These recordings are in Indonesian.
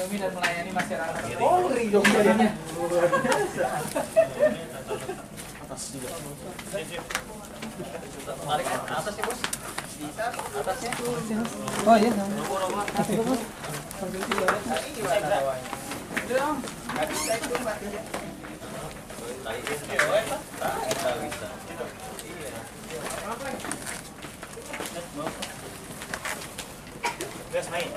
melindungi dan melayani masyarakat Polri dong jadinya. Atas juga. Tarik atas ya bos. Bisa atasnya. Oh iya. Kasih bos. Gas main.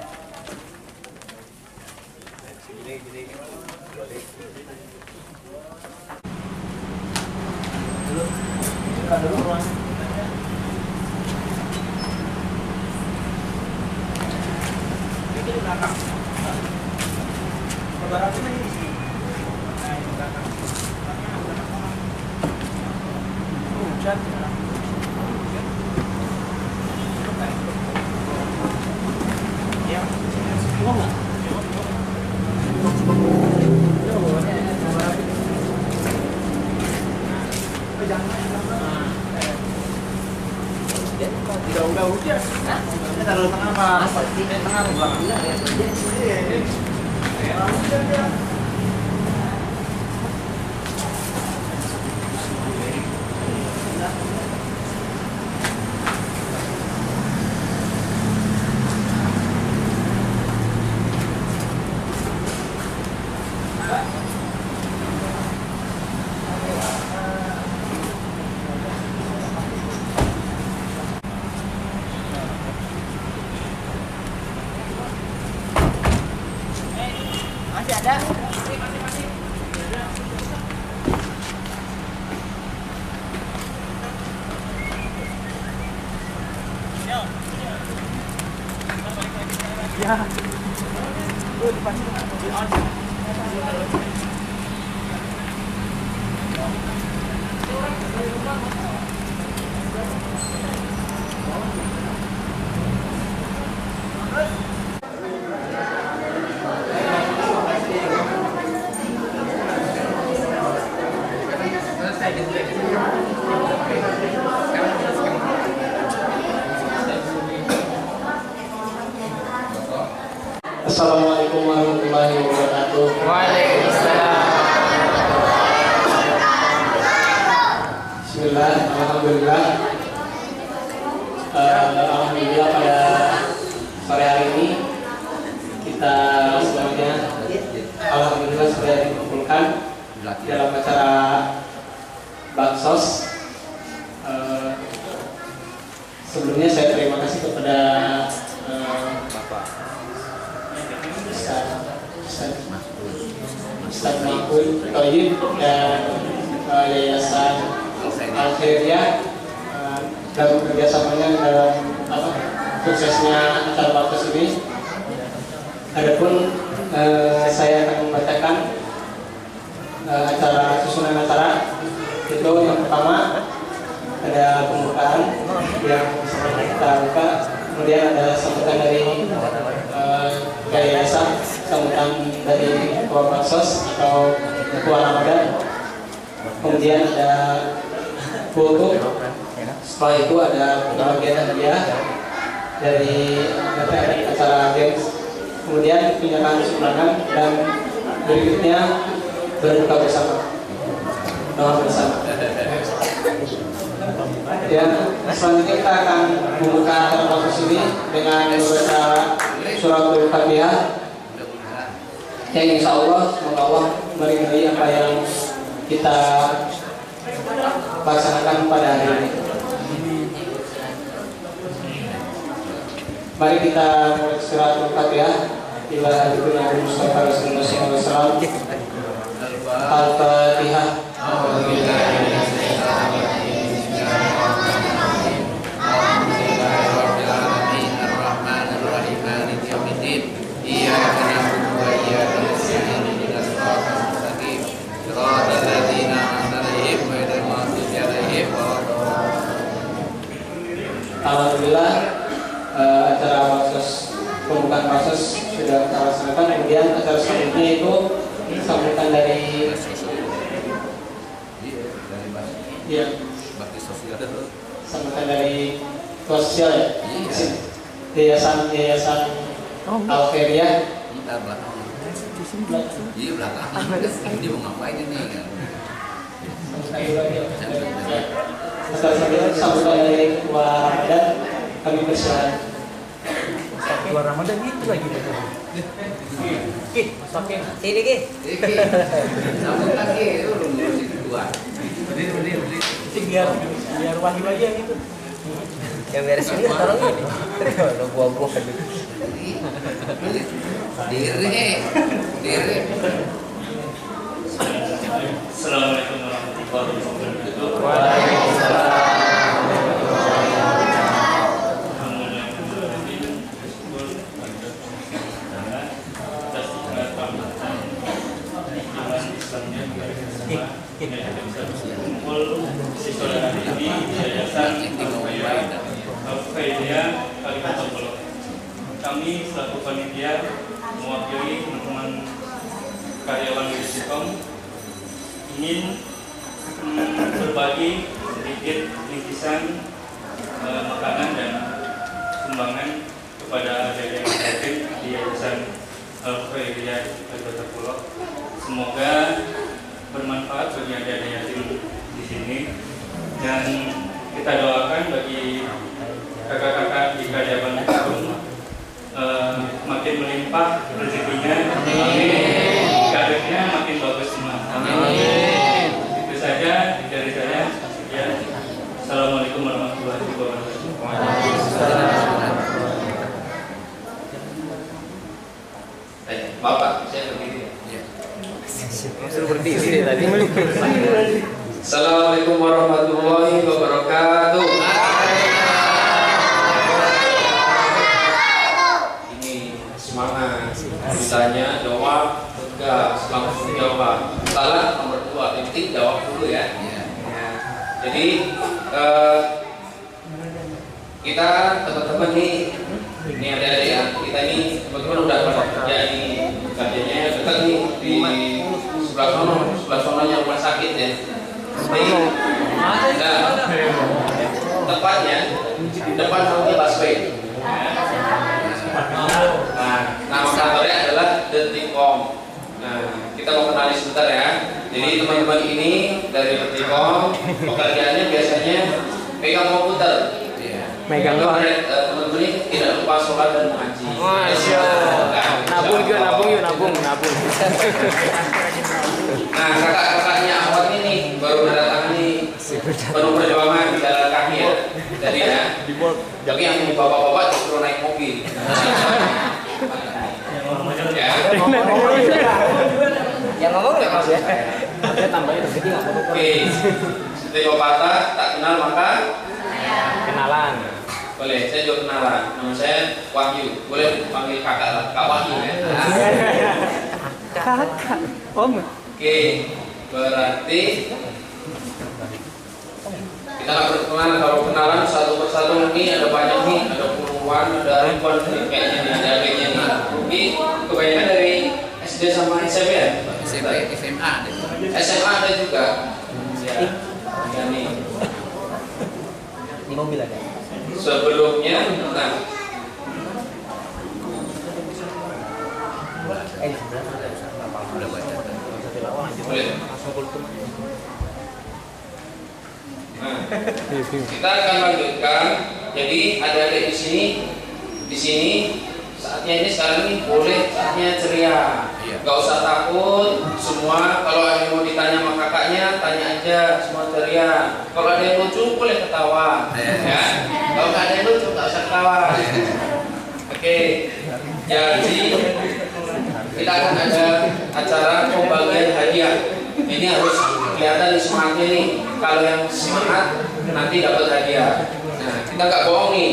Udah hujan. Ini taruh tengah apa? Tengah atau belakang? Masih ada? Ya. Tuh depan sini. Assalamualaikum warahmatullahi wabarakatuh. Waalaikumsalam. Bismillah, alhamdulillah. Alhamdulillah pada sore hari ini kita semuanya alhamdulillah sudah dikumpulkan dalam acara Baksos. Sebelumnya saya terima kasih kepada Ustaz Mahfud Toyib dan Yayasan Al-Khairiyah dalam kerjasamanya dalam suksesnya acara Baksos ini. Adapun saya akan membacakan susunan acara. Itu yang pertama ada pembukaan yang kita buka, kemudian ada sambutan dari yayasan, sambutan dari ketua Baksos atau ketua Ramadan, kemudian ada foto. Setelah itu ada pembagian hadiah dari acara games, kemudian penyerahan sumbangan, dan berikutnya berbuka bersama, doa bersama. Dan selanjutnya kita akan membuka acara Baksos ini dengan membaca suratul Fatihah, yang insya Allah semoga Allah meridhai apa yang kita laksanakan pada hari ini. Mari kita mulai suratul Fatihah. Ila haditsnya Mustafa sallallahu alaihi wasallam. Al-Fatihah. Alhamdulillah acara Baksos, pembukaan Baksos sudah kita laksanakan. Kemudian acara selanjutnya itu sambutan dari sambutan dari sosial ya, yayasan Al-Khairiyah. Iya belakang. Dia mau ngapain ini? Setelah sambutan dari Ketua Ramadan, kami persilakan. Ketua Ramadan itu lagi betul. Masakin. Sini Ki. Sambutan gitu, lu ngurusin kedua. Berdiri. Biar wahyu aja gitu. Yang beresin dia tolong ini. Udah buah-buah gitu. Diri. Assalamualaikum warahmatullahi wabarakatuh. Kumpul siswa dan ini Yayasan Al-Khairiyah Kalimantan Pulau. Kami selaku panitia mewakili teman-teman karyawan Mediskom ingin berbagi sedikit rintisan makanan dan sumbangan kepada adik-adik yatim di Yayasan Al-Khairiyah Kalimantan Pulau. Semoga bermanfaat bagi adik-adik yatim di sini, dan kita doakan bagi kakak-kakak di karyawan Mediskom makin melimpah rezekinya, karirnya makin bagus semua. Itu saja dari saya. Ya. Assalamualaikum warahmatullahi wabarakatuh. Bapak, saya berdiri. Suruh berdiri tadi. Assalamualaikum warahmatullahi wabarakatuh. Ini semangat. Misalnya jawab tegas, langsung jawab. Salah nomor 2, yang penting jawab dulu ya. Jadi kita teman-teman nih, ini adik-adik ya, kita ini teman-teman udah pada kerja di kerjanya dekat nih di sebelah sononya rumah sakit ya. Nah, tepatnya depan Multi Busway. Nah, nama kantornya adalah Detikom. Nah, kita mau kenali sebentar ya. Jadi teman-teman ini dari Detikom, pekerjaannya biasanya pegang komputer. Megang doang. Teman-teman ini tidak lupa sholat dan mengaji. Masya Allah. Nabung. Nah, kakak-kakaknya awal ini baru berdatang nih, penuh perjuangan di jalan kaki ya. Jadi ya, tapi yang bapak-bapak justru naik mobil. Ya. Yang ngomong nggak Mas ya? Saya tambahin jadi nggak apa-apa. Oke, seperti pepatah tak kenal maka Kenalan. boleh. Saya juga kenalan. Nama saya Wahyu. Boleh panggil kakak lah, Kak Wahyu ya. Kakak. Om. Oke, berarti kita akan berkenalan. Kalau kenalan satu persatu ini ada banyak nih, ada puluhan, ada ribuan nih kayaknya nih, ada adiknya nih. Ini kebanyakan dari SD sama SMP ya? SMP, SMA. SMA ada juga. Ya, nih. Di mobil ada. Sebelumnya, nah, Di sebelah ada. Udah baca. boleh. Nah, kita akan lanjutkan. Jadi adik-adik di sini saatnya ini sekarang ini boleh saatnya ceria. Gak usah takut. Semua kalau ada yang mau ditanya sama kakaknya, tanya aja, semua ceria. Kalau ada yang lucu boleh ketawa. Ya. Kalau nggak ada yang lucu nggak usah ketawa. Oke. Jadi kita akan ada acara pembagian hadiah. Ini harus kelihatan nih semangatnya nih. Kalau yang semangat nanti dapat hadiah. Nah, kita nggak bohong nih.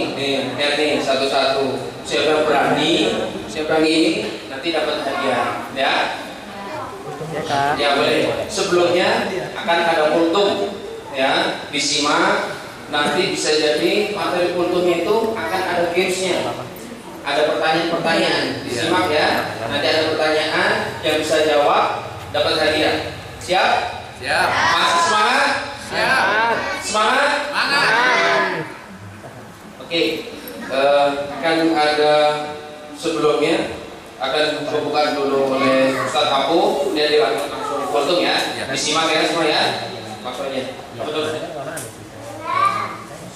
Lihat nih satu-satu. Siapa yang berani, siapa yang ini nanti dapat hadiah. Ya. Ya Kak. Ya boleh. Sebelumnya akan ada kultum. Ya, disimak. Nanti bisa jadi materi kultumnya itu akan ada gamesnya. Ada pertanyaan-pertanyaan, disimak ya. Nanti ada pertanyaan yang bisa jawab dapat hadiah. Siap? Siap. Masih semangat? Siap. Semangat? Semangat. Oke. Kan ada sebelumnya akan dibuka dulu oleh Ustaz Apu, dia dilakukan langsung potong ya. Disimak ya semua ya. Maksudnya.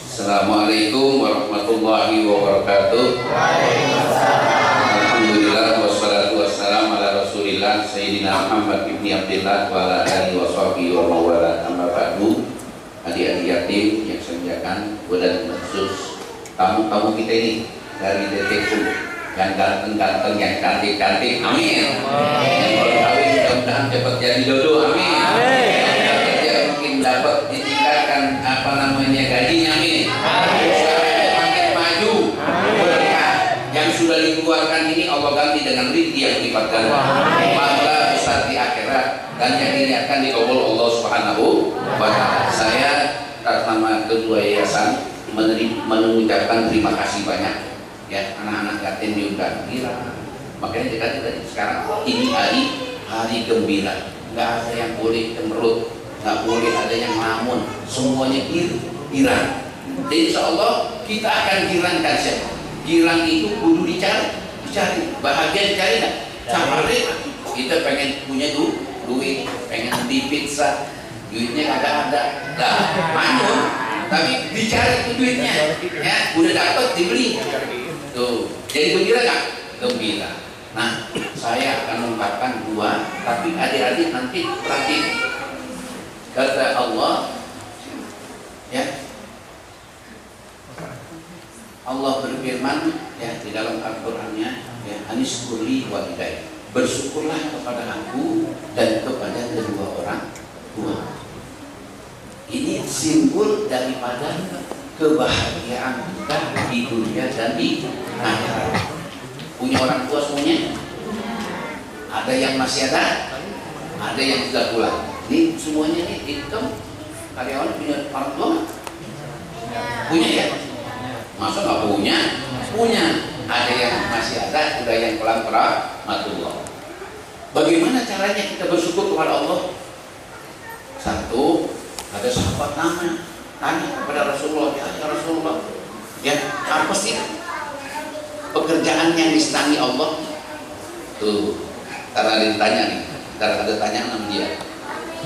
Assalamualaikum warahmatullahi wabarakatuh. Alhamdulillah wassalatu wassalamu ala Rasulillah Sayyidina Muhammad ibni Abdillah wa ala alihi wa sahbihi wa mawala amma ba'du. Adik-adik yatim yang saya muliakan, dan khusus tamu-tamu kita ini dari DTQ yang ganteng-ganteng, yang cantik-cantik, amin. Yang kalau kawin mudah-mudahan cepat jadi jodoh, amin. Yang kerja mungkin dapat ditingkatkan apa namanya gajinya, amin. Usahanya makin maju, berkah. Yang sudah dikeluarkan ini Allah ganti dengan rezeki yang lipat ganda, pahala besar di akhirat, dan yang ini akan dikabul Allah Subhanahu wa Ta'ala. Saya atas nama ketua yayasan mengucapkan terima kasih banyak ya, anak-anak yatim diundang gila. Makanya kita sekarang ini hari gembira, nggak ada yang boleh kemerut, nggak boleh ada yang ngelamun, semuanya girang. Jadi insya Allah kita akan girangkan siapa? Girang itu kudu dicari, bahagia dicari nggak? Cari. Kita pengen punya duit, pengen beli pizza, duitnya kagak ada, lah manjur. Tapi dicari tuh duitnya, ya udah dapat dibeli. Tuh, jadi gembira nggak? Gembira. Nah, saya akan mengungkapkan dua, tapi adik-adik nanti perhatiin. Kata Allah, ya, Allah berfirman ya di dalam Al-Qur'annya, ya, Anishkurli wa hidayah. Bersyukurlah kepada aku dan kepada kedua orang tua. Ini simbol daripada kebahagiaan kita di dunia dan di akhirat. Punya orang tua semuanya? Ada yang masih ada yang sudah pulang. Ini semuanya nih hitam karyawan punya orang tua nggak? Punya ya? Masa nggak punya? Punya. Ada yang masih ada, sudah yang pulang rahmatullah. Bagaimana caranya kita bersyukur kepada Allah? Satu, ada sahabat tanya kepada Rasulullah, ya Rasulullah, ya apa sih pekerjaan yang disenangi Allah? Tuh, karena ditanya nih, karena ada tanya sama dia,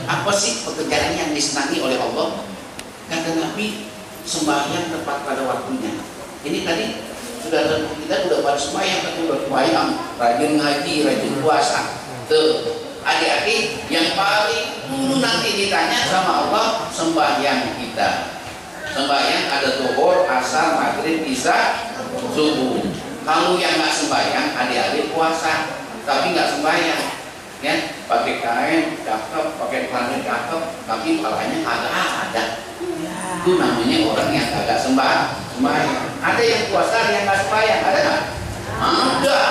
apa sih pekerjaan yang disenangi oleh Allah? Kata Nabi, sembahyang tepat pada waktunya. Ini tadi kita sudah pada sembahyang, tapi udah sembahyang, rajin ngaji, rajin puasa. Tuh, adik-adik yang paling dulu nanti ditanya sama Allah sembahyang kita. Sembahyang ada zuhur, asar, maghrib, isya, subuh. Kalau yang nggak sembahyang, adik-adik puasa, tapi nggak sembahyang, ya pakai kain cakep, pakai celana cakep, tapi palanya kagak ada. Itu namanya orang yang kagak sembahyang. Ada yang puasa, ada yang nggak sembahyang, ada nggak? Ada.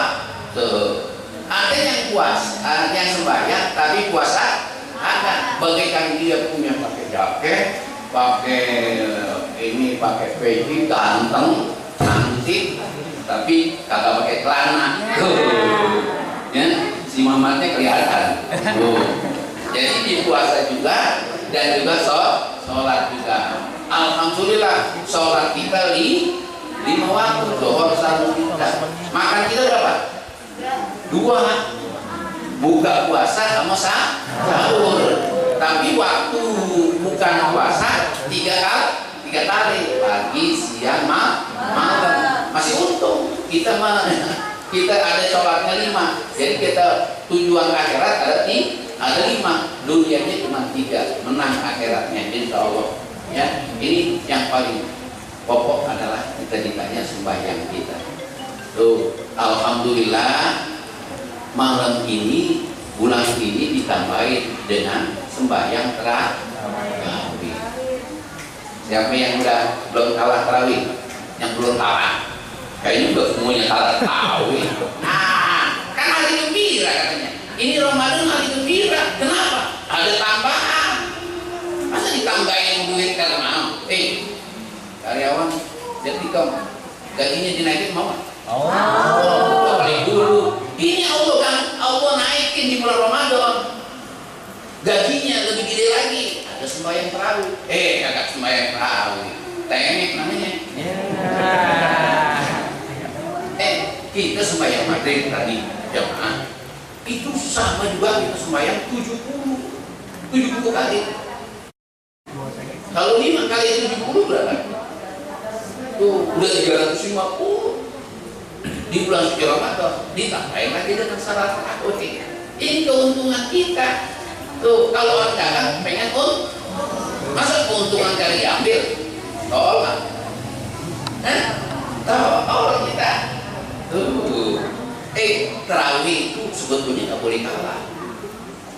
Tuh. Ada yang puasa, yang sembahyang tapi puasa ada. Bagaikan dia punya pakai jaket, pakai ini, pakai peci, ganteng, cantik, tapi kagak pakai celana. Ya, si mamatnya kelihatan. Jadi di puasa juga dan juga sholat juga. Alhamdulillah sholat kita 5 waktu, zuhur, asar, makan kita berapa? 2, buka puasa sama sahur. Tapi waktu bukan puasa 3 kali, pagi, siang, malam. Masih untung kita ada sholatnya 5. Jadi kita tujuan akhirat ada 5, dunianya cuma 3, menang akhiratnya insya Allah. Ya, ini yang paling pokok adalah kita ditanya sembahyang kita. Tuh, alhamdulillah malam ini, bulan ini ditambahin dengan sembahyang tarawih. Siapa yang udah belum kalah tarawih? Yang belum kalah? Kayaknya udah semuanya kalah tarawih. Nah, kan hari gembira katanya. Ini Ramadan hari gembira. Kenapa? Ada tambahan. Masa ditambahin duit kagak mau? Karyawan jadi gajinya dinaikin mau? Paling dulu. Ini Allah kan, Allah naikin di bulan Ramadan. Gajinya lebih gede lagi. Ada sembahyang tarawih. Kagak sembahyang tarawih. Tengek namanya. Kita sembahyang maghrib tadi jam sama juga kita sembahyang 70 kali. Kalau 5 kali 70 berapa? Tuh udah 350 di bulan suci Ramadan. Ditambahin lagi dengan syarat akoti. Ini keuntungan kita. Tuh kalau orang dagang pengen masa keuntungan kali diambil? Tolak. Tolak kita. Tuh. Tarawih itu sebetulnya nggak boleh kalah.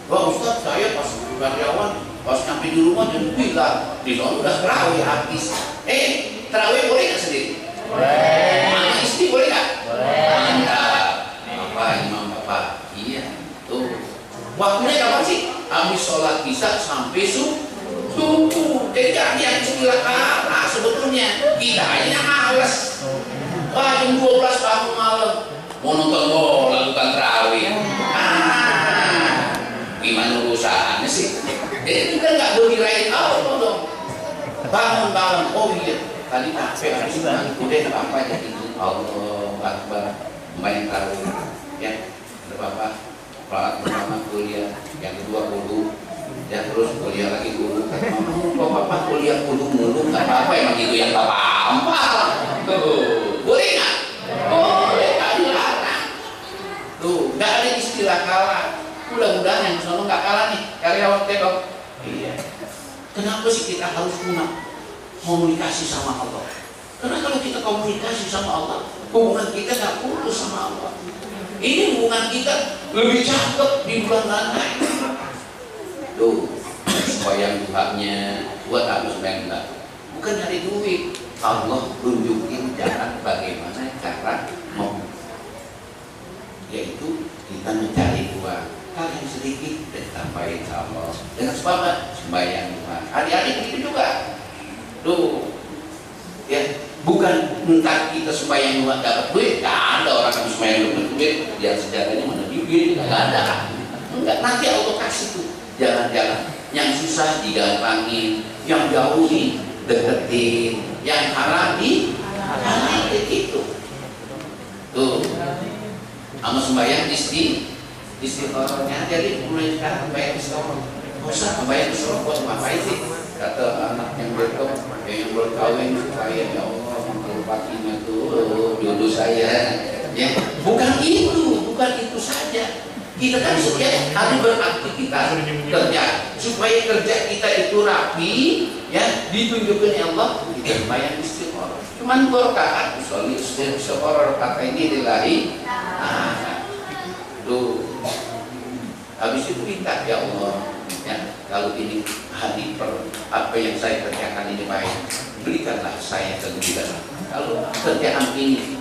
Wah Ustaz, saya pas karyawan pas nyampe di rumah dan bilang di sana udah tarawih habis. Tarawih boleh nggak sendiri? Boleh. Sama istri boleh nggak? Boleh. Mantap. Bapak, imam bapak. Iya. Tuh. Waktunya kapan sih? Habis sholat isya sampai subuh. Jadi jangan yang istilah kalah sebetulnya. Kita aja males. Wah jam 12 bangun malam. Mau nonton bola bukan tarawih. Gimana urusannya sih? Jadi kita nggak berdirain Allah dong. Bangun malam, oh iya tadi capek habis bangun, udah apa aja gitu. Allah Akbar, main tarawih. Ya, ada bapak, pelat pertama kuliah, yang kedua kudu, ya terus kuliah lagi kudu. Kok bapak kuliah kudu mulu nggak apa-apa emang itu yang tak apa-apa. Tuh, boleh nggak? Boleh, nggak dilarang. Tuh, nggak ada istilah kalah. Mudah-mudahan yang sono nggak kalah nih karyawan tebak. Iya. Kenapa sih kita harus punya komunikasi sama Allah? Karena kalau kita komunikasi sama Allah, hubungan kita nggak putus sama Allah. Ini hubungan kita lebih cakep di bulan Ramadan. Tuh, sembahyang duhanya buat apa sembahyang duha? Bukan dari duit. Allah tunjukin jalan bagaimana cara mau, yaitu kita mencari uang. Yang sedikit dan tambahin Allah dengan sebab sembahyang Tuhan. Adik-adik begitu juga. Tuh, ya bukan entah kita sembahyang Tuhan dapat duit, nggak ada orang yang sembahyang dapat duit. Yang sejarahnya mana duit, nggak ada. Enggak, nanti Allah kasih tuh jalan-jalan. Yang susah digampangin, yang jauh dideketin, yang haram gitu. Tuh, sama sembahyang istiqorohnya, jadi mulai sekarang bayar istiqoroh. Usah bayar istiqoroh buat ngapain sih? Kata anak yang berkau, yang berkawin supaya ya Allah mengkelupatinya tuh jodoh saya. Ya, bukan itu saja. Kita kan supaya harus beraktivitas kerja, supaya kerja kita itu rapi, ya ditunjukkan ya Allah kita bayar istiqoroh. Cuman 2 rakaat, usolli istiqoroh rakaat ini dilahi. Tuh. Habis itu minta ya Allah, ya kalau ini hadi apa yang saya kerjakan ini baik, berikanlah saya kemudahan. Kalau kerjaan ini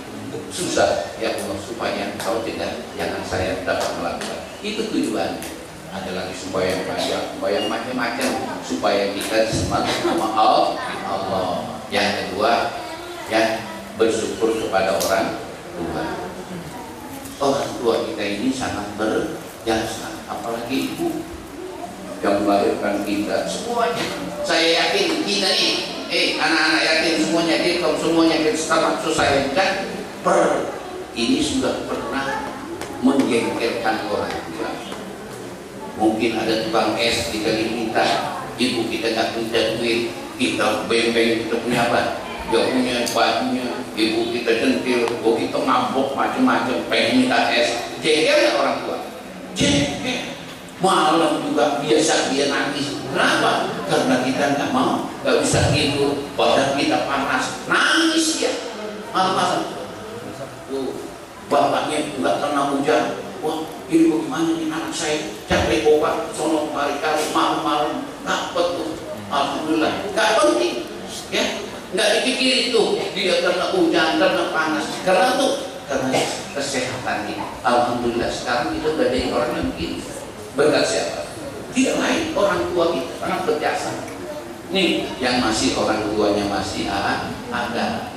susah ya Allah, supaya Engkau tidak jangan saya dapat melakukan. Itu tujuannya. Ada lagi sembahyang banyak, sembahyang macam-macam supaya kita semangat sama Allah. Yang kedua, ya bersyukur kepada orang tua. Orang tua kita ini sangat berjasa. Apalagi ibu yang melahirkan kita semuanya. Saya yakin kita nih, anak-anak yakin semuanya kalau semuanya kita maksud saya kan ini sudah pernah menjengkelkan orang tua. Mungkin ada tukang es dikali minta, ibu kita tak punya duit, kita bembeng, kita punya apa? Dia punya bajunya, ibu kita centil, kita ngambok macam-macam, pengen minta es, jengkel orang tua. Malam juga biasa dia nangis. Kenapa? Karena kita nggak mau, nggak bisa tidur, badan kita panas, nangis ya malam-malam. Tuh, bapaknya nggak kena hujan. Wah, ini bagaimana nih anak saya cari obat, sono mari kali malam-malam dapat tuh. Alhamdulillah, nggak penting, ya, nggak dipikir itu dia karena hujan, karena panas, karena kesehatannya. Alhamdulillah sekarang kita udah jadi orang yang begini. Berkat siapa? Tidak lain orang tua kita, sangat berjasa. Nih yang masih orang tuanya masih ada.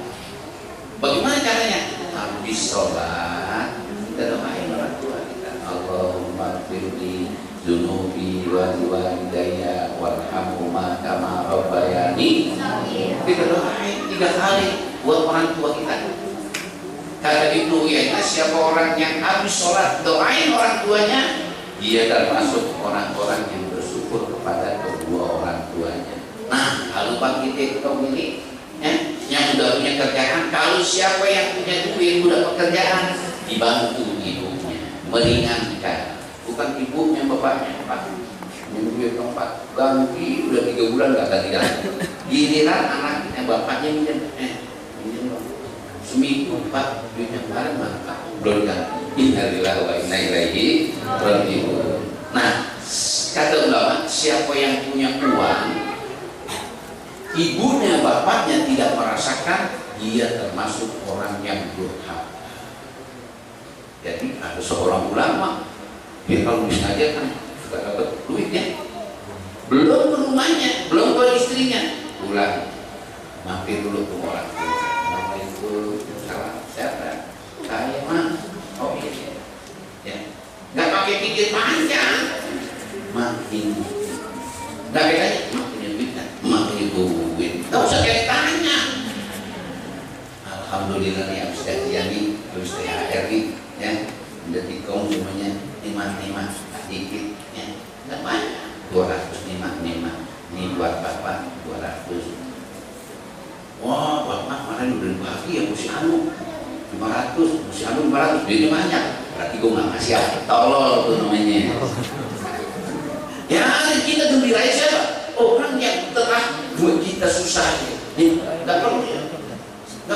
Bagaimana caranya? Habis sholat kita doain orang tua kita. Allahumma firli dzunubi wa walidayya warhamhuma kama rabbayani. Kita doain 3 kali buat orang tua kita. Kata Ibnu Uyainah, siapa orang yang habis sholat doain orang tuanya, dia termasuk orang-orang yang bersyukur kepada kedua orang tuanya. Nah, kalau bagi kita pemilik yang sudah punya kerjaan, kalau siapa yang punya duit sudah pekerjaan, dibantu ibunya, meringankan. Bukan ibunya, bapaknya, Pak. Yang duit tempat ganti udah 3 bulan nggak ganti. Giliran anaknya, bapaknya minjem seminggu, Pak, duitnya kemarin mana? Belum ganti. Innalillahi wa inna ilaihi raji'un. Nah, kata ulama, siapa yang punya uang, ibunya, bapaknya tidak merasakan, dia termasuk orang yang durhaka. Jadi ada seorang ulama, dia kalau misalnya kan sudah dapat duitnya, belum ke rumahnya, belum ke istrinya, pulang mampir dulu ke orang tua. Assalamualaikum, salam, sehat, saya mah, oh iya, ya, nggak pakai pikir panjang, makin, nggak bedanya, makin duit, makin duit, nggak usah kayak tanya. Alhamdulillah nih habis gajian nih, habis THR nih, ya, udah dikong semuanya, nimah sedikit, ya, nggak banyak, 200 nimah, ini buat bapak 200. Wah, bapak mana udah dibagi ya, mesti anu 500, mesti anu 500, duitnya banyak, berarti gue nggak ngasih apa, tolol tuh namanya. Ya, kita gembira siapa? Orang yang telah buat kita susah, nggak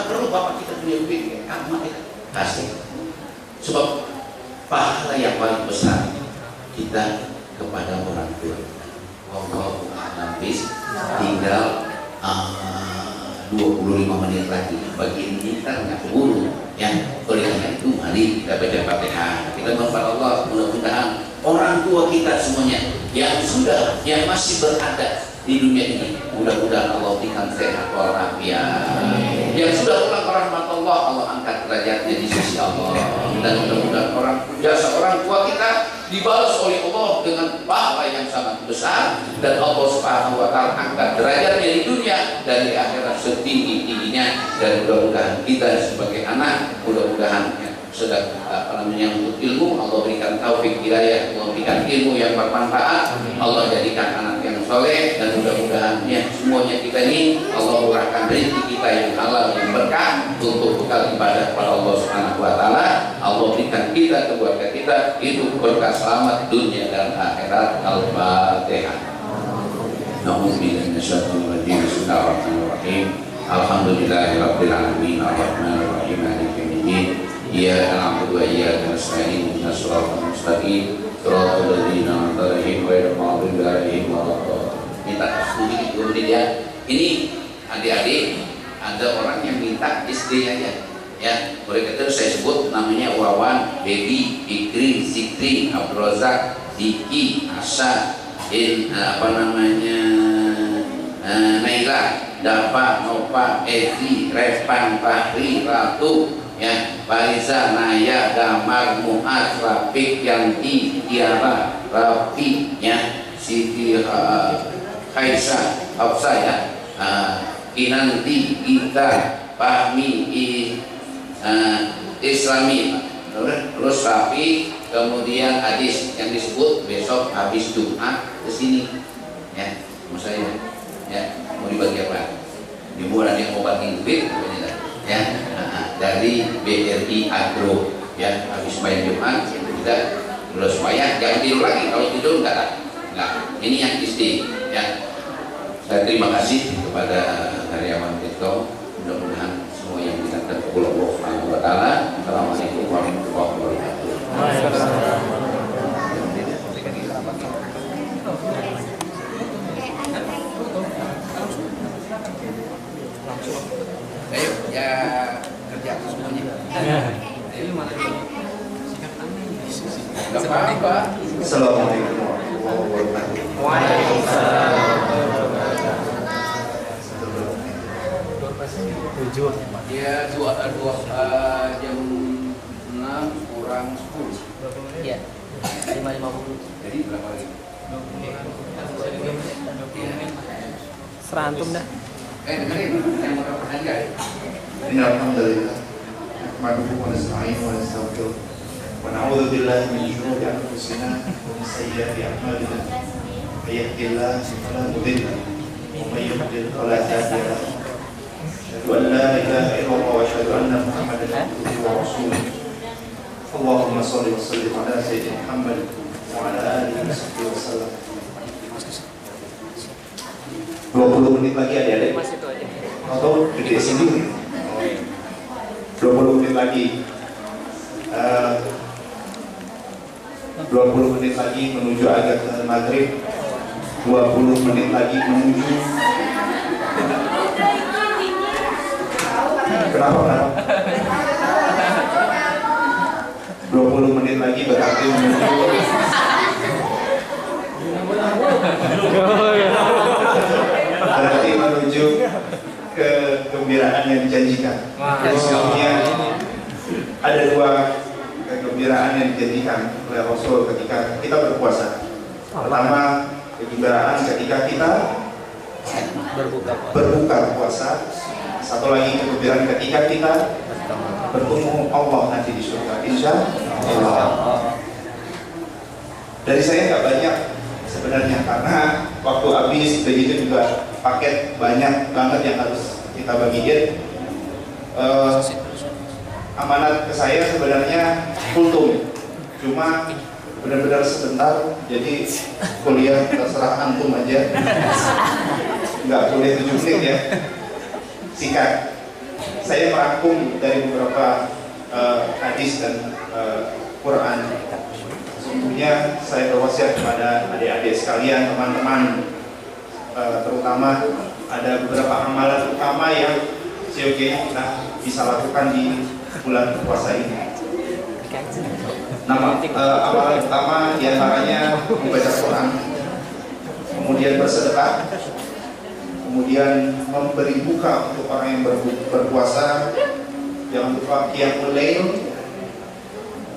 perlu bapak kita punya duit, amat kita kasih. Sebab pahala yang paling besar kita kepada orang tua. Wallahu a'lam bishawab. Tinggal 25 menit lagi. Bagi ini kita nggak keburu. Ya, oleh karena itu mari kita baca Fatihah. Kita berdoa Allah, mudah-mudahan orang tua kita semuanya yang masih berada di dunia ini, mudah-mudahan Allah berikan sehat walafiat. Yang sudah pulang ke rahmat Allah, Allah angkat derajatnya di sisi Allah. Dan mudah-mudahan jasa orang tua kita dibalas oleh Allah dengan pahala yang sangat besar, dan Allah Subhanahu wa taala angkat derajatnya di dunia dan di akhirat setinggi-tingginya. Dan mudah-mudahan kita sebagai anak, mudah-mudahan sedang untuk ilmu, Allah berikan taufik hidayah, Allah berikan ilmu yang bermanfaat, Allah jadikan anak yang soleh, dan mudah-mudahan ya semuanya kita ini Allah murahkan rezeki kita yang halal, yang berkah untuk bekal ibadah kepada Allah Subhanahu wa taala. Allah berikan kita, keluarga kita hidup berkah, selamat dunia dan akhirat. Al-Fatihah. Na'udzubillahi minasyaitonir rajim. Bismillahirrahmanirrahim. Alhamdulillahirabbil alamin, arrahmanir rahim, maliki yaumiddin. Iyyaka na'budu wa iyyaka nasta'in, ihdinas siratal mustaqim, siratal ladzina an'amta 'alaihim ghairil maghdubi 'alaihim waladdallin. Minta sedikit dulu ya. Ini adik-adik, ada orang yang minta SD aja. Ya, boleh kata saya sebut namanya Wawan, Baby, Fikri, Zikri, Abdul Razak, Diki, Asa, Naila, Dapa, Nova, Ezi, Revan, Fahri, Ratu, ya, Fariza, Naya, Damar, Mu'ad, Rafiq, Yanti, Tiara, Rafi, ya, Siti, Khaisa, Hafsa, ya, Kinanti, Gita, Fahmi, Islami, terus Rafi, kemudian hadis yang disebut besok habis Jumat kesini, ya, mau saya, ya, mau dibagi apa? Ibu ada yang mau bagi duit, ya, dari BRI Agro, ya, habis bayar Jumat kita terus bayar, jangan tidur lagi, kalau tidur enggak. Ini yang istri, ya. Saya terima kasih kepada karyawan Tiktok, mudah-mudahan semua yang kita terkabul Allah Subhanahu wa taala. Assalamualaikum warahmatullahi wabarakatuh. Ayo ya kerja semuanya. Enggak apa-apa. Assalamualaikum warahmatullahi wabarakatuh. Waalaikumsalam. Ya, jam 6 kurang 10. Iya. 5.50. Jadi berapa lagi? 20 serantum dah. Dengerin yang mau aja. Alhamdulillah. Nahmaduhu wa nasta'inuhu wa nastaghfiruh. ونعوذ بالله من شرور أنفسنا ومن سيئات أعمالنا من يهده الله فلا مضل له ومن يضلل فلا هادي له أشهد أن لا إله إلا الله وأشهد أن محمدا عبده ورسوله اللهم صل وسلم على سيدنا محمد وعلى آله وصحبه وسلم. 20 menit lagi adik-adik atau gede sendiri 20 menit lagi 20 menit lagi menuju azan maghrib 20 menit lagi menuju kenapa 20 menit lagi berarti menuju kegembiraan yang dijanjikan. Sesungguhnya ada 2 kegembiraan yang dijanjikan oleh Rasul ketika kita berpuasa. Pertama, kegembiraan ketika kita berbuka puasa. Satu lagi kegembiraan ketika kita bertemu Allah nanti di surga. Insya Allah. Dari saya nggak banyak sebenarnya karena waktu habis begitu juga paket banyak banget yang harus kita bagiin. Amanat ke saya sebenarnya kultum, cuma benar-benar sebentar, jadi kuliah terserah antum aja, nggak boleh 7 menit ya, singkat. Saya merangkum dari beberapa hadis dan Quran. Sesungguhnya saya berwasiat kepada adik-adik sekalian, teman-teman, terutama ada beberapa amalan utama yang seyogianya kita bisa lakukan di bulan puasa ini. Amalan utama diantaranya membaca Quran, kemudian bersedekah, kemudian memberi buka untuk orang yang berpuasa, jangan lupa qiyamul lail,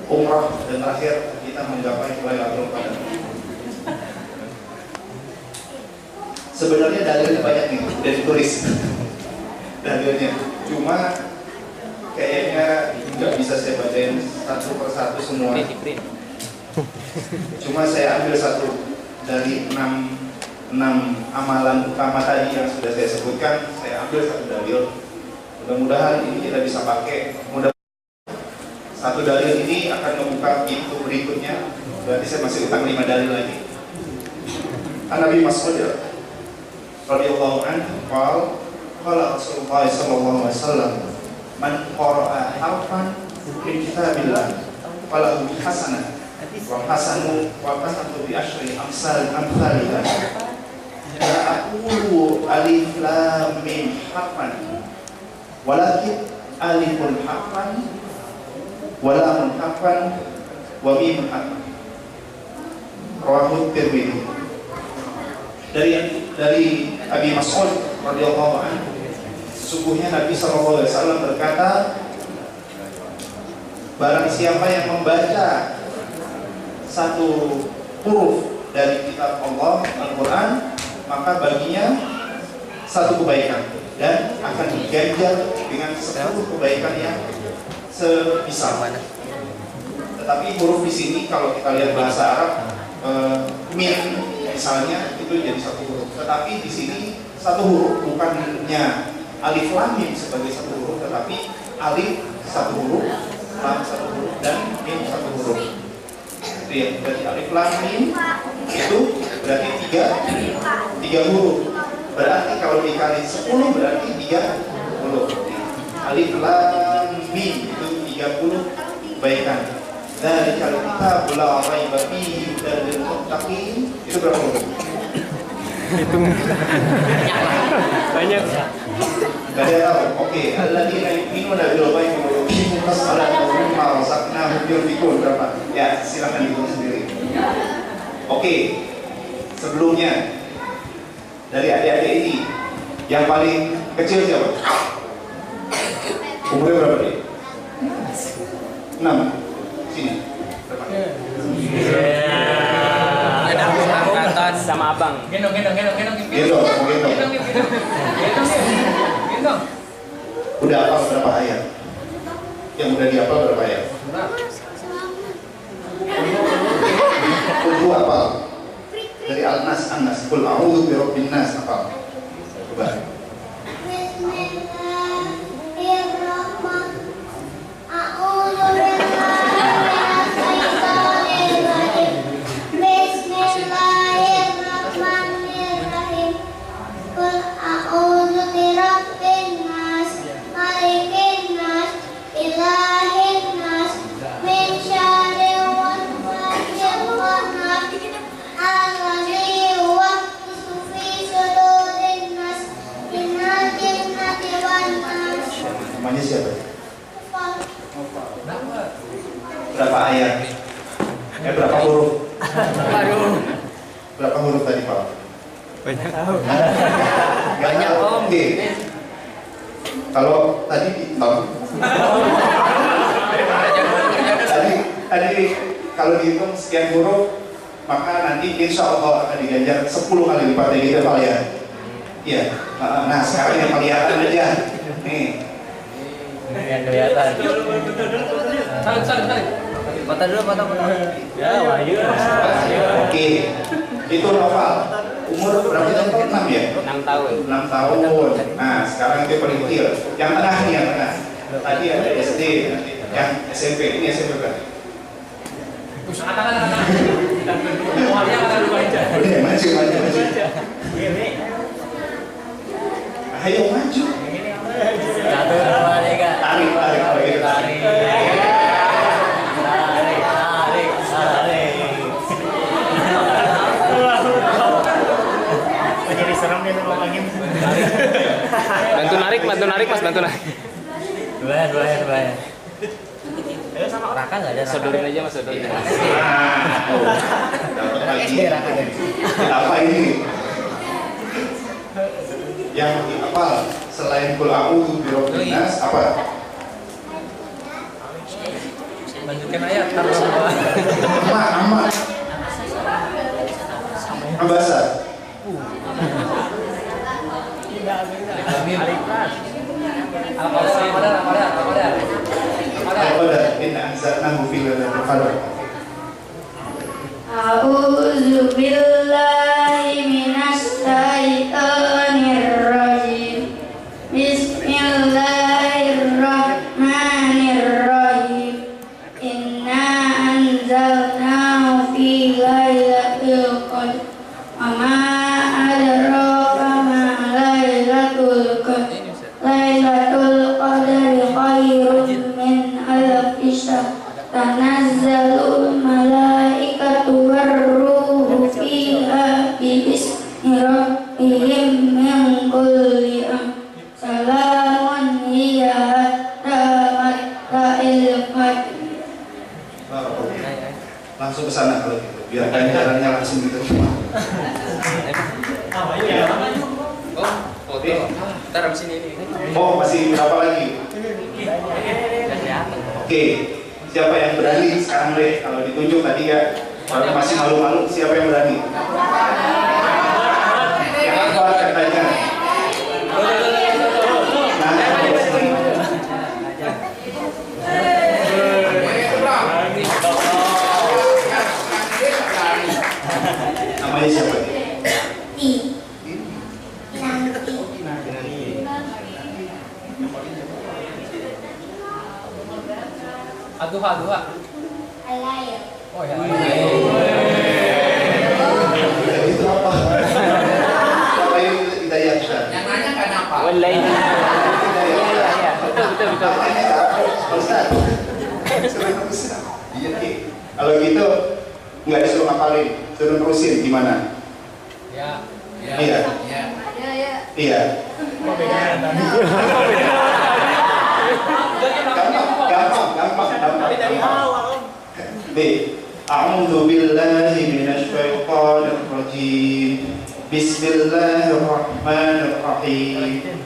umrah, dan terakhir kita menggapai Lailatul Qadar. Sebenarnya dalilnya banyak nih, udah ditulis dalilnya, cuma kayaknya nggak bisa saya bacain satu persatu semua. Cuma saya ambil satu dari 6 amalan utama tadi yang sudah saya sebutkan. Saya ambil satu dalil. Mudah-mudahan ini kita bisa pakai. Satu dalil ini akan membuka pintu berikutnya. Berarti saya masih utang 5 dalil lagi. An-Nabi Mas'ud radhiyallahu anhu qala Rasulullah sallallahu alaihi wasallam, man qara'a harfan min kitabillah falahu hasanah wa hasanu bi asyri amsalha. La aqulu alif lam mim harfan walakin alifun harfan wa lamun harfan wa mim harfan. Rawahu Tirmidzi. Dari Abi Mas'ud radhiyallahu anhu, sesungguhnya Nabi SAW berkata, barang siapa yang membaca satu huruf dari kitab Allah, Al-Quran, maka baginya satu kebaikan dan akan diganjar dengan 10 kebaikan yang semisal. Tetapi huruf di sini kalau kita lihat bahasa Arab, min misalnya itu jadi satu huruf. Tetapi di sini satu huruf bukannya alif lam mim sebagai satu huruf, tetapi alif satu huruf, lam satu huruf, dan mim satu huruf. Itu ya, berarti alif lam mim itu berarti tiga huruf. Berarti kalau dikali 10 berarti 30. Alif lam mim itu 30 kebaikan. Dari kalau kita bela raiba fihi dan muttaqin itu berapa huruf? Hitung banyak. Gak ada tahu. Oke, alladzina yu'minuna bil ghaibi wa yuqimuna sholata wa mimma razaqnahum yunfiqun berapa? Ya, silakan hitung sendiri. Oke. Sebelumnya dari adik-adik ini yang paling kecil siapa? Umurnya berapa dia? 6. Sini. Berapa? Angkatan sama abang. Gendong. Udah hafal berapa ayat? Yang udah dihafal berapa ayat? nas, an-nas. Qul a'udzu birabbin nas. Apa? Coba. Bismillahirrahmanirrahim. A'udzu billahi Bismillahirrahmanirrahim. Qul a'udzu birabbin nas, malikin nas, ilahin nas, min syarri waswasil khannas, alladzi yuwaswisu fi sudurin nas, minal jinnati wan nas. Namanya siapa? Berapa ayat? Berapa huruf? Berapa huruf tadi Pak? Banyak. Banyak Om. Oke. Kalau tadi tadi kalau dihitung sekian huruf, maka nanti insya Allah akan diganjar 10 kali lipat dari itu Pak ya. Iya. Nah sekarang yang kelihatan aja. Nih. Yang kelihatan. Foto dulu, foto. Ya, wahyu. Oke. Itu Noval. Umur berapa tahun? 6 ya? 6 tahun. 6 tahun. Nah, sekarang itu paling kecil. Yang tengah nih, yang tengah. Tadi ada SD, yang SMP. Ini SMP berarti. Udah, maju. Ayo maju. 1, 2, 3. Tarik kalau gitu. Tarik. Jadi serem dia sama lagi. Bantu narik mas, bantu narik. Dua ya. Sama Raka nggak ada. Sodorin aja mas, sodorin. Dapat lagi. Apa ini? Yang dihafal selain Qul a'udzu birabbin nas apa? Lanjutkan ayat. Amat. Ambasa. Al-Qadar. Inna anzalnahu fi lailatul qadar. A'udzu billahi minasy syaithanir rajim. Bismillahirrahmanirrahim. Inna anzalnahu fi lailatul qadar. Wa ma adraka ma lailatul qadar. Lailatul qadari khairun min alfi syahr. Tanazzalul malaikatu warruhu fiha bi'izni rabbihim min kulli amr. Salamun hiya hatta matla'il fajr. Langsung ke sana kalau gitu. Biar ganjarannya langsung gitu semua. Ntar abis ini. Oh, masih berapa lagi? Oke. Siapa yang berani sekarang deh? Kalau ditunjuk tadi ya, kalau masih malu-malu, siapa yang berani? Yang kuat katanya. Namanya siapa? Aduha. Alayah. Oh ya. Itu apa? Apa yang hidayah Ustaz? Yang nanya kan apa? Wallahi. Hidayah. Betul. Ustaz. Iya, Ki. Kalau gitu nggak disuruh ngapalin, suruh terusin gimana? Ya. Iya. Iya. Gampang. A'udzu billahi minasy syaithanir rajim. Bismillahirrahmanirrahim.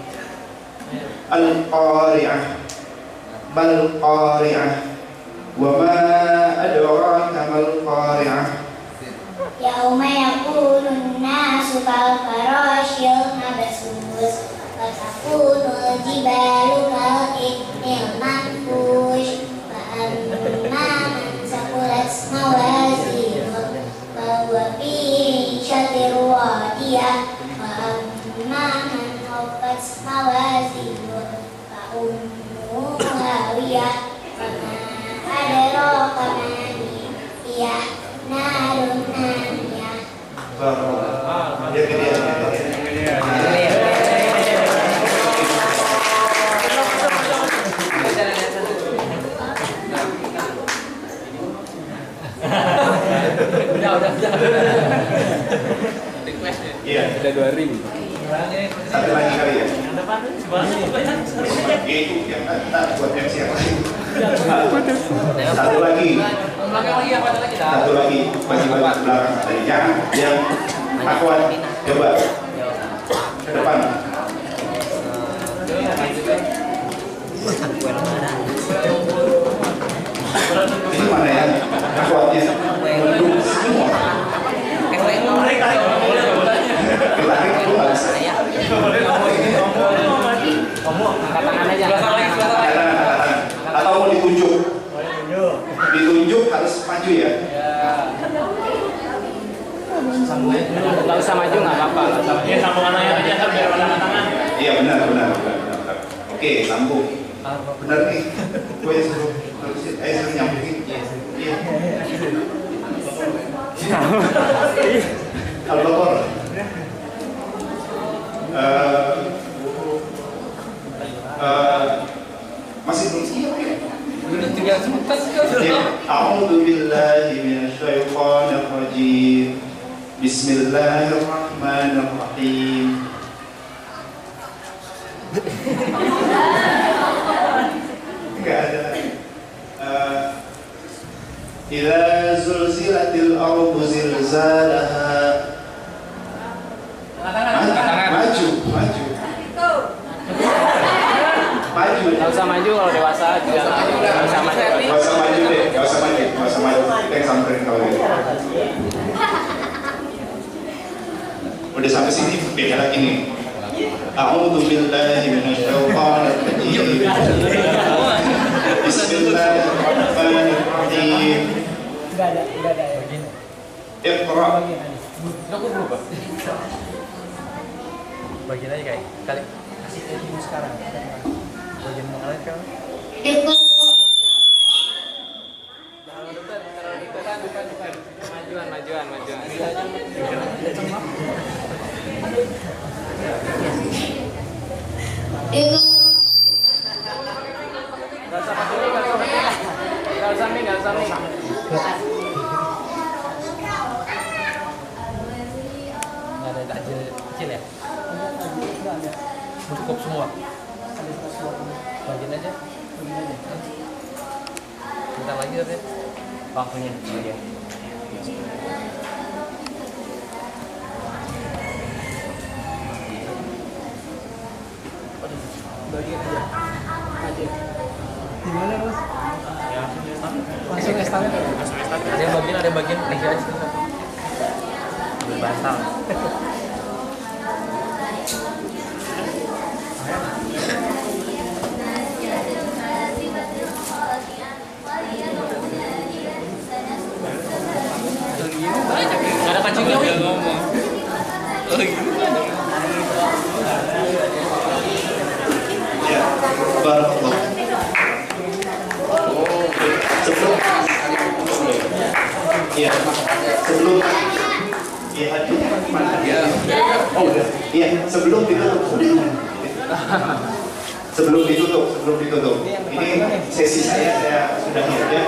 Al-Qari'ah. Mal Qari'ah. Wa ma adraka mal Qari'ah. Yauma yakunun nasu kal farashil mabsus wa takunul jibalu kal ihnil manfush wa amma man saqulat mawazinuhu fa huwa fi 'ishatin Dia gedean. Udah. Iya. Udah 2.000. Satu lagi kali ya. Itu yang buat MC yang lain. Satu lagi. Satu lagi. Bagi belakang tadi. Jangan yang akuan. Coba. Ke depan. Ini mana ya? Akuannya. Mendung semua. Katakan aja. Atau mau ditunjuk? Ditunjuk harus maju ya? Nggak usah maju nggak apa-apa. Ya sambungan aja kan biar orang tangan. Iya benar. Oke, sambung. Benar nih. Gue suruh nyambungin. Iya. Al-Baqarah. Masih belum siap ya? Udah tinggal sebentar sih. A'udzu billahi minasyaitonir rajim. Bismillahirrahmanirrahim. Enggak ada. Idza zulzilatil ardu zilzalaha. Maju. Nggak usah maju kalau dewasa juga nggak usah maju. Gak usah maju deh, gak usah maju. Kita yang samperin kalau gitu. Udah sampai sini beda lagi nih. A'udzu billahi minasyaitonir rajim. Bismillahirrahmanirrahim. Enggak ada. Iqra. Bagian aja kayak kali. Kasih ilmu sekarang. Bagian mengalir kan. Majuan. Gak usah nih. Nggak ada takjil kecil ya? Cukup semua. Bagian aja. Bentar lagi tapi waktunya. Iya. Bagian aja. Gimana Mas? Ya, Langsung estafet. Ada bagian aja satu. Bantal. Gak ada kancingnya, Wih. Ya, barakallah. Sebelum ditutup. Ini sesi saya sudah ya.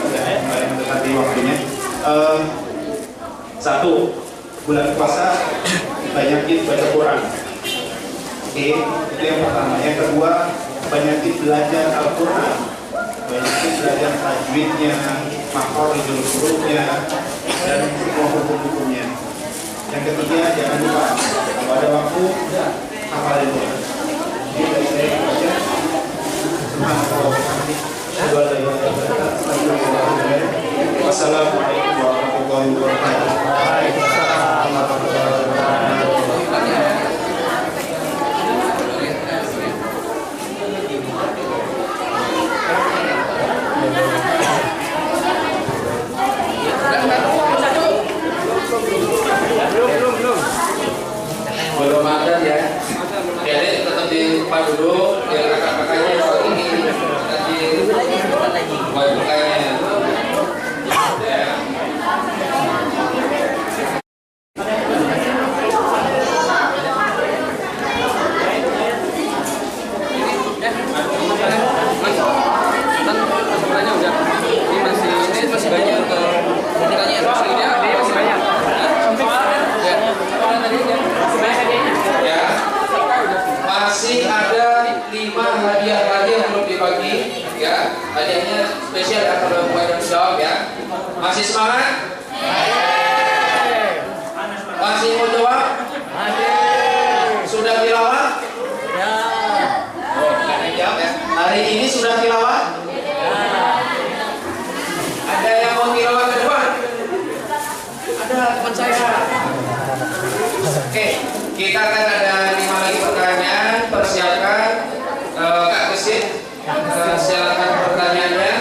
Sudah mulai mendekati waktunya. Satu, bulan puasa banyakin baca Quran. Oke, itu yang pertama. Yang kedua, banyakin belajar Al-Quran, banyakin belajar tajwidnya, makhorijul hurufnya, dan semua hukum-hukumnya. Yang ketiga, jangan lupa kalau ada waktu hafalin Quran. Jadi dari saya baca Wassalamualaikum warahmatullahi wabarakatuh. Belum ada ya. Jadi tetap di depan dulu, biar kakak-kakaknya soal ini. Hadiahnya spesial ya kalau mau yang jawab ya. Masih semangat? Masih mau jawab? Sudah tilawah? Ya. Hari ini sudah tilawah? Ada yang mau tilawah kedua? Ada teman saya. Oke, kita akan ada 5 lagi pertanyaan. Persiapkan Kak Gesit. Silakan pertanyaannya.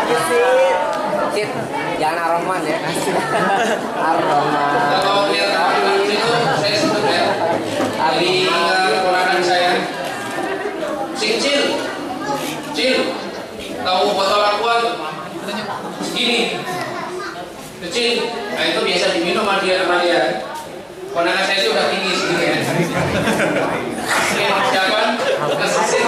Gesit, jangan aroman ya. Aroman. Kalau lihat di situ saya sebut ya. Dari keponakan saya. Si kecil, tahu botol aqua segini, kecil. Nah itu biasa diminum sama dia. Keponakan saya itu udah tinggi segini ya. Ini persiapan kesesin.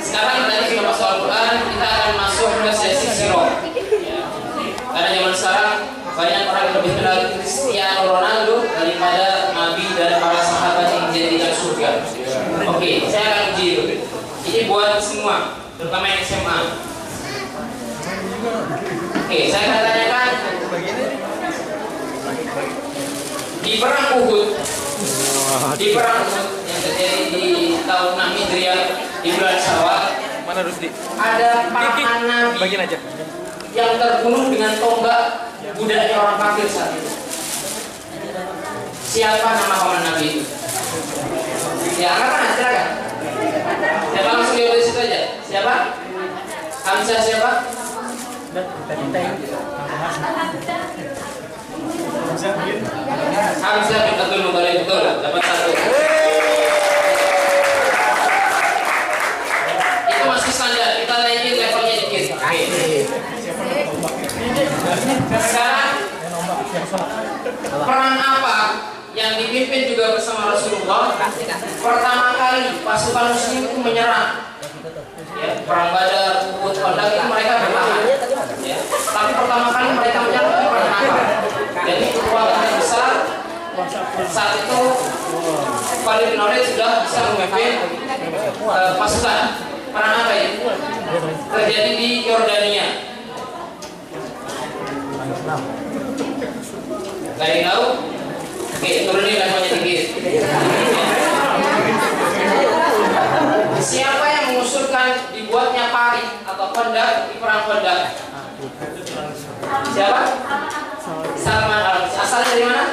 Sekarang tadi sudah masuk Al-Quran, kita akan masuk ke sesi sirah. Karena zaman sekarang banyak orang yang lebih kenal Cristiano Ronaldo daripada Nabi dan para sahabat yang dijadikan surga. Oke, saya akan uji itu. Ini buat semua, terutama yang SMA. Oke, saya akan tanyakan di perang Uhud yang terjadi di tahun 6 Hijriah di bulan Syawal, ada paman Nabi yang terbunuh dengan tonggak budaknya orang kafir saat itu. Siapa nama paman Nabi itu? Ya, angkat silakan. Siapa langsung jawab dari situ aja. Siapa? Hamzah siapa? Hamzah bin Abdul Muthalib, betul. Dapat 1. Itu masih standar. Kita naikin levelnya dikit. Sekarang perang apa yang dipimpin juga bersama Rasulullah pertama kali pasukan muslim itu menyerang? Ya, perang Badar, Uhud, Khandaq itu mereka bertahan. Ya, tapi pertama kali mereka menyerang itu perang apa? Jadi kekuatan yang besar saat itu Khalid bin Walid sudah bisa memimpin pasukan. Perang apa itu? Terjadi di Yordania. Gak ada yang tahu? Oke, turunin levelnya dikit. Siapa yang mengusulkan dibuatnya parit atau Khandaq di perang Khandaq? Siapa? Salman Al-Farisi. Asalnya dari mana?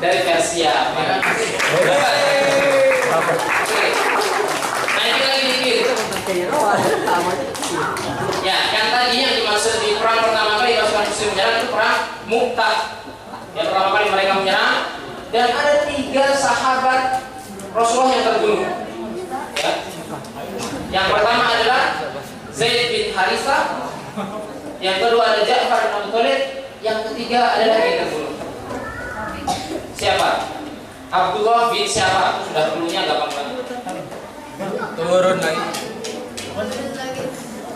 Dari Persia. Oke. Naik lagi dikit. Ya, yang tadi yang dimaksud di perang pertama kali pasukan muslim menyerang itu perang Mu'tah. Yang pertama kali mereka menyerang dan ada 3 sahabat Rasulullah yang terbunuh. Ya. Yang pertama adalah Zaid bin Harithah, yang kedua ada Ja'far bin Abi Thalib, yang ketiga adalah yang terbunuh. Siapa? Abdullah bin siapa? Sudah dulunya gampang banget. Turun lagi.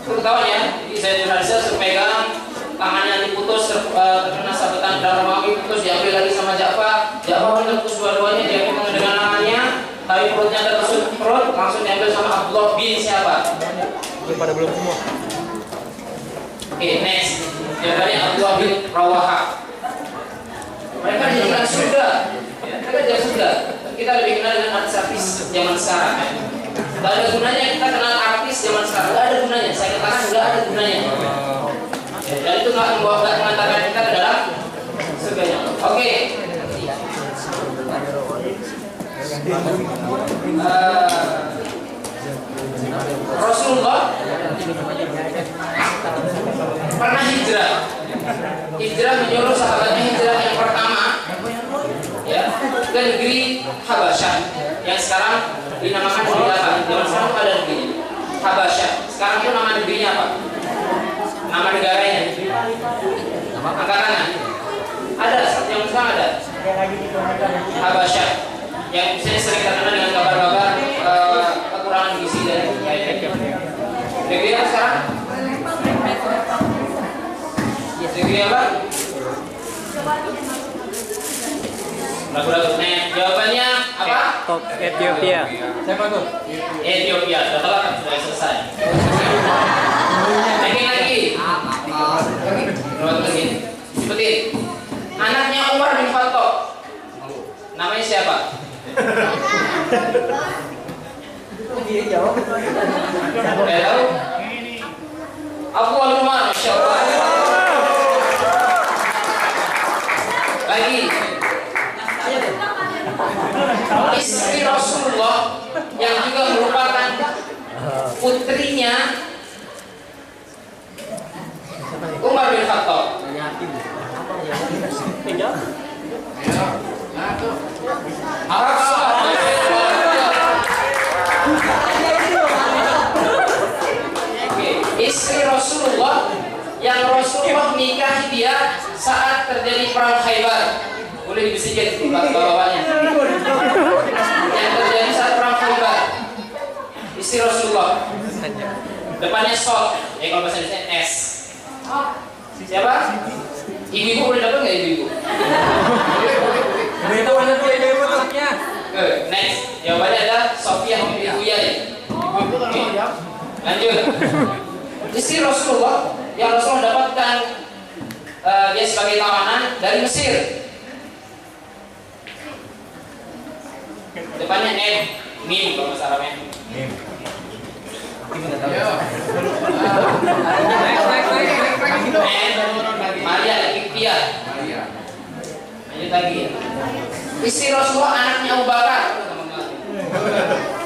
Ketahuan ya, Zaid bin Harithah pegang tangannya diputus, terkena sabetan darah Romawi, putus diambil lagi sama Ja'far. Ja'far menembus dua-duanya, dia pegang dengan tangannya, tapi perutnya tertusuk perut, langsung diambil sama Abdullah bin siapa? Pada belum semua. Oke, next. Yang tadi Abdullah bin Rawaha. Mereka dijadikan surga. Mereka jadi surga. Kita lebih kenal dengan artis zaman sekarang. Gak ada gunanya kita kenal artis zaman sekarang. Gak ada gunanya. Saya katakan gak ada gunanya. Dan itu gak mengantarkan kita ke dalam surganya. Oke. Rasulullah pernah hijrah. Hijrah menyuruh sahabatnya hijrah yang pertama, ya, ke negeri Habasyah yang sekarang dinamakan Khilafah. Zaman sekarang ada negeri Habasyah. Sekarang itu nama negerinya apa? Nama negaranya? Angkat tangan. Ada, yang sekarang ada. Habasyah. Yang biasanya sering terkenal dengan kabar-kabar kekurangan gizi dari negeri apa sekarang? Negeri apa? Ragu-ragu. Nah, jawabannya apa? Ethiopia. Siapa tuh? Ethiopia. Sudah telat, sudah selesai. Lagi. Nomor lagi. Seperti anaknya Umar bin Khattab. Namanya siapa? Dia jawab. Tahu? Abdullah bin Umar, Masya Allah. Lagi. Istri Rasulullah yang juga merupakan putrinya Umar bin Khattab. Istri Rasulullah yang Rasulullah nikahi dia saat terjadi perang Khaybar. Boleh dibisikin bawahnya. Yang terjadi saat perang Khaybar. Istri Rasulullah. Depannya Sot, ya kalau bahasa Indonesia S. Siapa? Ibu-ibu boleh dapat nggak ibu-ibu? Boleh tahu anak dia ibu anaknya. Next, jawabannya adalah Sofia binti Huyai. Lanjut. Istri Rasulullah yang Rasulullah dapatkan dia sebagai tawanan dari Mesir. Depannya M, Mim kalau bahasa Arabnya. Mim. Maria Iktia. Lanjut lagi. Istri Rasulullah anaknya Abu Bakar.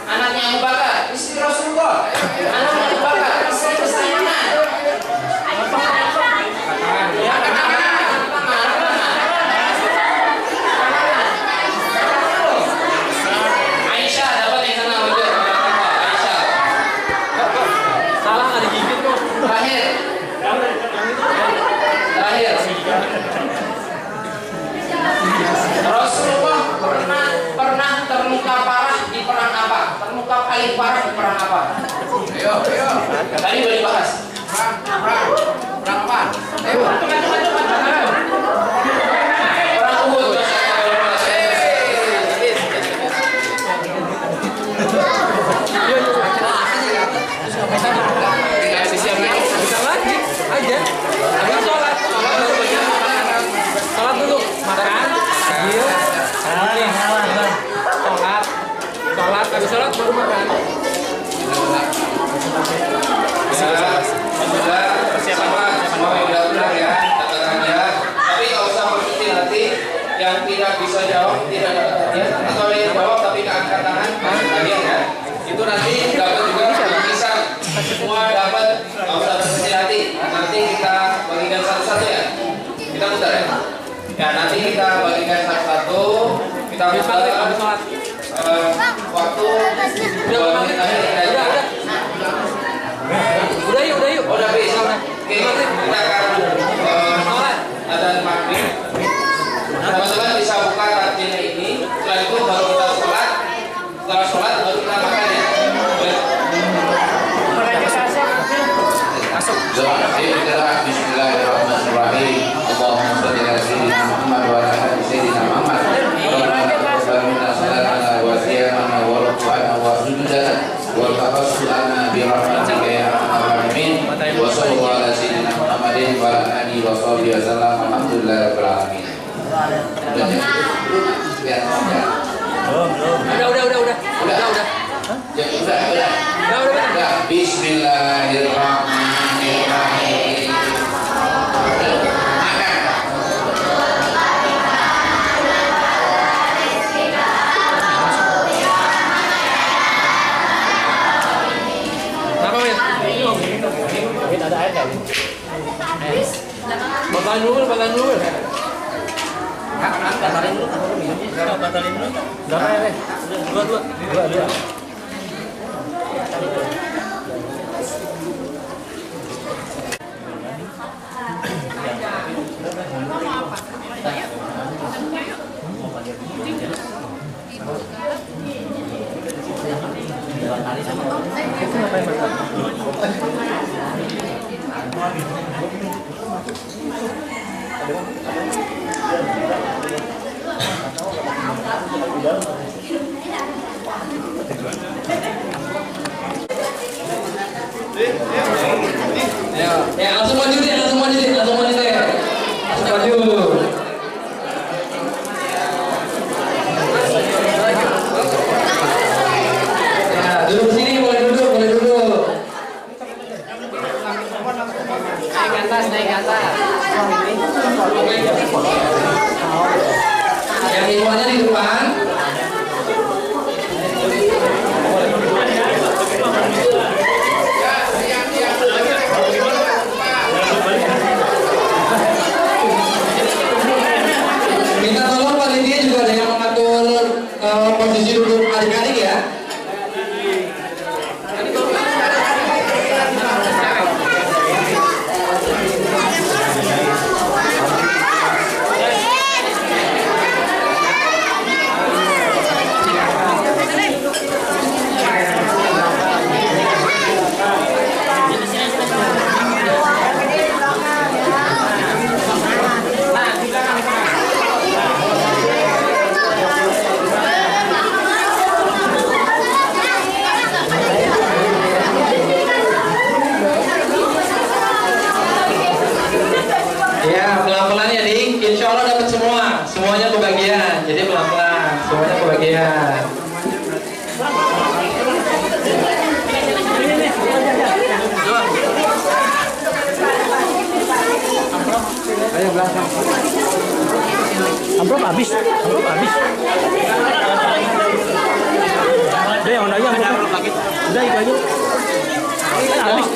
Anaknya Abu Bakar. Istri Rasulullah anaknya Abu Bakar. Istri kesayangan. Aisyah dapat yang sana wujud. Aisyah. Salah ada gigit tuh. Terakhir. Rasulullah pernah terluka parah di perang apa? Terluka paling parah di perang apa? Ayo. Tadi udah dibahas. Perang apa? Ayo. Perang Uhud. Bisa lagi aja. Habis sholat. Sholat dulu. Makan. Ambil. Sholat. Habis sholat baru makan. Alhamdulillah persiapan semua udah benar ya katakannya. Tapi nggak usah berhenti nanti yang tidak bisa jawab tidak dapat hadiah atau yang jawab tapi nggak angkat tangan hadiah ya. Itu nanti dapat juga bisa semua dapat nggak usah berhenti nanti. Nanti kita bagikan satu-satu ya. Kita putar ya. Ya nanti kita bagikan satu-satu. Kita putar waktu 2 menit aja. Udah yuk. Udah bisa. Oke, kita akan ada maghrib. Teman-teman bisa buka takjilnya ini. Setelah itu baru kita sholat. Setelah sholat baru kita makan ya. Bismillahirrahmanirrahim. Allahumma shalli ala sayyidina Muhammad wa ala ali sayyidina Muhammad. Rabbana sallallahu alaihi wa sallam wa rafa'na wa sujudana wa taqassana bi rahmatika ya arhamar rahimin. Wa sallallahu ala sayyidina Muhammadin wa ala alihi wa sahbihi wa sallam. Alhamdulillahirabbil alamin. Udah. Bismillahirrahmanirrahim. Ada air nggak? Batalin dulu. Batalin dulu. Berapa ya? Dua. Itu ngapain makan? Ada posisi duduk adik-adik ya. Ya, pelan-pelan ya, Ding. Insya Allah dapat semua. Semuanya kebagian. Jadi pelan-pelan. Semuanya kebagian. Ayo belakang. Amplop habis. Amplop habis. Udah yang udah aja. Udah itu aja. Habis.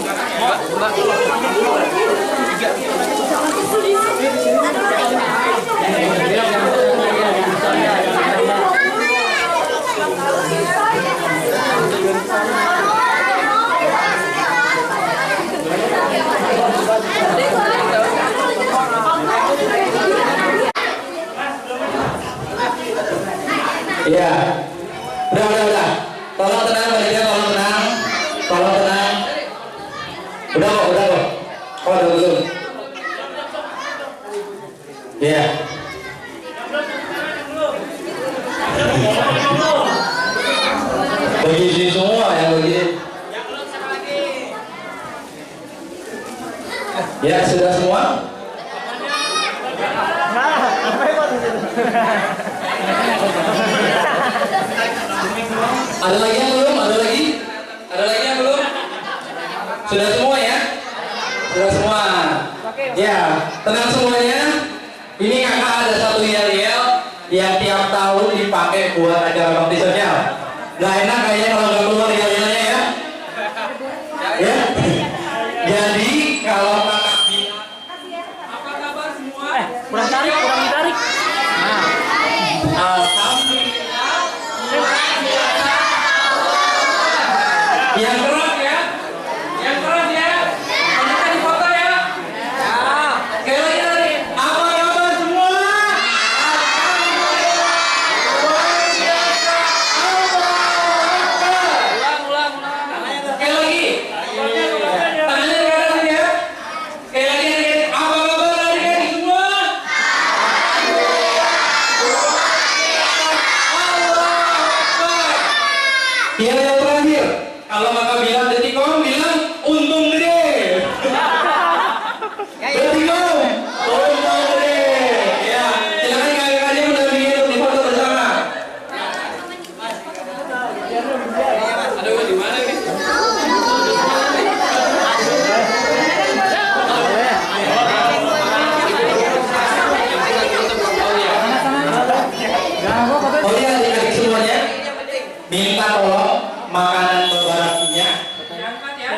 Iya. Udah. Tolong tenang, baliknya tolong tenang. Tolong tenang. Udah kok. Oh, udah belum. Iya. Bagi semua yang begini. Ya, sudah semua? Ada lagi yang belum? Ada lagi yang belum? Sudah semua ya? Sudah semua. Ya, tenang semuanya. Ini kakak ada satu yel-yel yang tiap tahun dipakai buat acara bakti sosial. Gak enak kayaknya kalau nggak keluar yel-yelnya ya. Ya. Jadi kalau kakak apa kabar semua? Kurang ditarik. Nah. Alhamdulillah. Yang keras ya. Kita di foto ya. Sekali lagi. Apa kabar semua? Ulang. Sekali lagi. Tangannya ke atas ya. Sekali lagi. Apa kabar adik-adik semua? Ya, yang terakhir, kalau maka bilang Detikom, bilang untung gede. Detikom, untung gede. Ya, silakan kakak-kakaknya mendampingi untuk difoto bersama. Aduh, di mana nih? Oh iya, adik-adik semuanya, minta tolong makanan berbarakinya. Diangkat ya.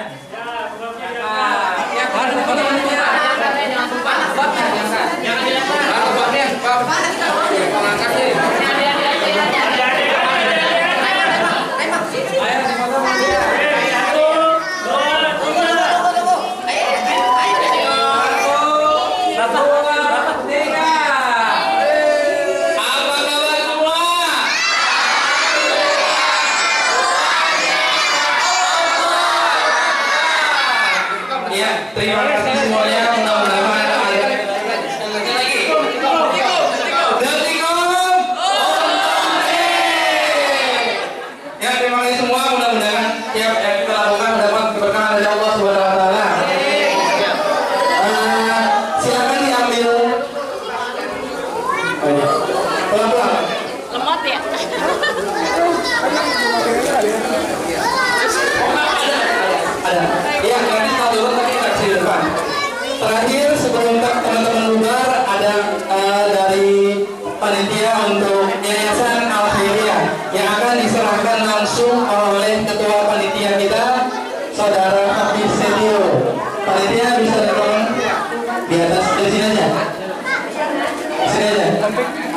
Terima kasih semuanya. Mudah-mudahan lagi. Ya, terima kasih semua. Mudah-mudahan tiap yang kita lakukan mendapat keberkahan dari Allah Subhanahu wa taala. Silakan diambil. Pelan-pelan. Lemot ya. Ada. Ya, nanti kalau dulu tapi kita di depan. Terakhir sebelum teman-teman luar ada dari panitia untuk Yayasan Al Khairiyah yang akan diserahkan langsung oleh ketua panitia kita, Saudara Habib Setio. Panitia bisa ditolong di atas di sini aja. Di sini aja.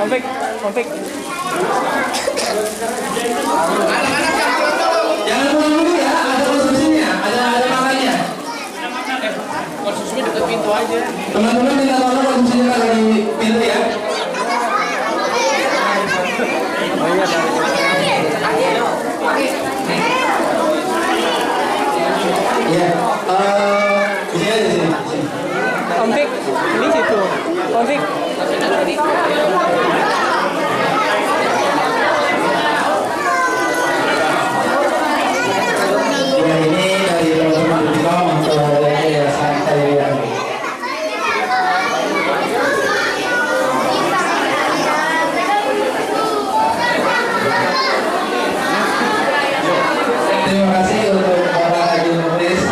Kompik. Konflik. Anak-anak yang pulang dulu. Jangan pulang dulu ya, ada konsumsinya, ada makannya. Konsumsi dekat pintu aja. Teman-teman minta tolong konsumsinya kalau di pintu ya. Oh iya, Iya, di sini aja sini. Konflik. Ini situ. Konflik. Ya ini dari teman-teman Bintang untuk yayasan Khairiyah. Terima kasih untuk Bapak Haji Nurlis.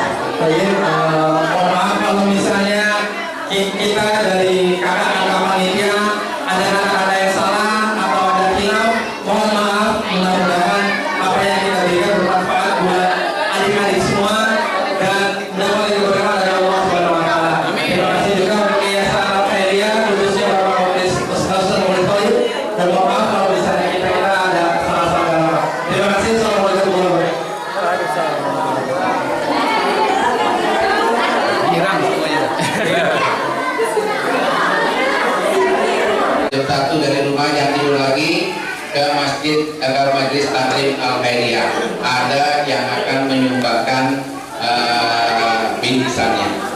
Baik, mohon maaf kalau misalnya kita dari kakak-kakak panitia ada kata-kata yang salah atau ada hilaf, mohon maaf. Mudah-mudahan apa yang kita berikan bermanfaat buat adik-adik semua dan dapat diberkahi oleh Allah Subhanahu wa taala. Terima kasih juga untuk Yayasan Al-Khairiyah khususnya Bapak Mulis Ustaz Mulis Toyib, dan mohon maaf kalau misalnya kita ada salah-salah. Terima kasih. Assalamualaikum warahmatullahi Satu dari rumah yang tidur lagi ke masjid atau majelis taklim Al-Khairiyah. Ada yang akan menyumbangkan bingkisannya.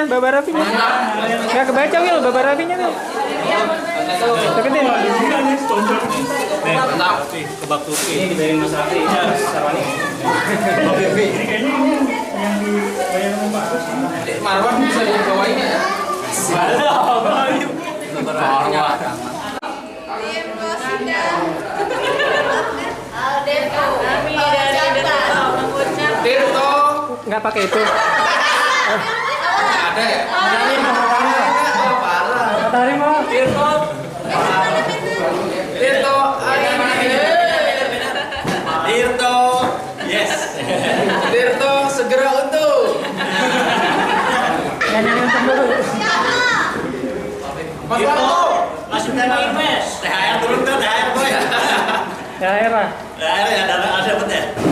Babar rapinya. Nggak kebaca Wil, babar rapinya Wil. Deketin. Mantap. Kebab tuki. Ini dari Mas Rafi. Ya, Sarwani. Kebab tuki. Ini kayaknya yang dibayar sama Pak. Marwan bisa dibawain ya? Tirto. Nggak pakai itu. Ada ya? Matahari mau. Tirto. Tirto. Tirto. Yes. Tirto segera untung. Jangan untung dulu. Mas Warto. Langsung dari Mes. THR turun tuh, THR boy. Ya, era. THR ya ada dapat ya.